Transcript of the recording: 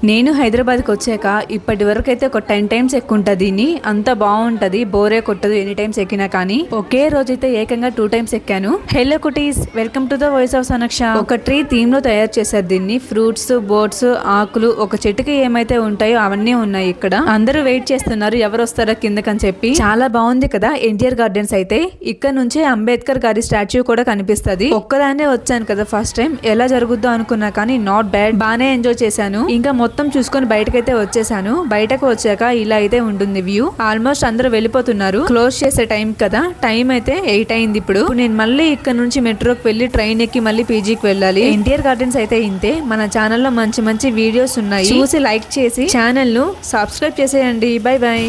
నేను హైదరాబాద్కి వచ్చాక ఇప్పటి వరకు అయితే ఒక 10 టైమ్స్ ఎక్కుంటది దీన్ని. అంత బాగుంటది, బోరే కొట్టదు ఎన్ని టైమ్స్ ఎక్కినా కానీ. ఒకే రోజైతే ఏకంగా 2 టైమ్స్ ఎక్కాను. Hello cuties, welcome to the voice of Sanaksha. ఒక ట్రీ థీమ్ లో తయారు చేశారు దీన్ని. ఫ్రూట్స్, బోట్స్, ఆకులు, ఒక చెట్టుకి ఏమైతే ఉంటాయో అవన్నీ ఉన్నాయి ఇక్కడ. అందరూ వెయిట్ చేస్తున్నారు ఎవరు వస్తారో కిందకని చెప్పి. చాలా బాగుంది కదా ఎన్టీఆర్ గార్డెన్స్ అయితే. ఇక్కడ నుంచే అంబేద్కర్ గారి స్టాచ్యూ కూడా కనిపిస్తది. ఒక్కదాన్నే వచ్చాను కదా ఫస్ట్ టైం, ఎలా జరుగుద్దో అనుకున్నా కానీ నాట్ బ్యాడ్, బానే ఎంజాయ్ చేశాను. ఇంకా మొత్తం చూసుకొని బయటకైతే వచ్చేసాను. బయటకు వచ్చాక ఇలా అయితే ఉంటుంది వ్యూ. ఆల్మోస్ట్ అందరూ వెళ్ళిపోతున్నారు, క్లోజ్ చేసే టైం కదా. టైం అయితే 8 అయింది ఇప్పుడు. నేను మళ్ళీ ఇక్కడ నుంచి మెట్రోకి వెళ్ళి ట్రైన్ ఎక్కి మళ్ళీ పీజీకి వెళ్ళాలి. ఎన్టీఆర్ గార్డెన్స్ అయితే ఇంతే. మన ఛానల్లో మంచి మంచి వీడియోస్ ఉన్నాయి, చూసి లైక్ చేసి ఛానల్ ను సబ్స్క్రైబ్ చేసేయండి. By by.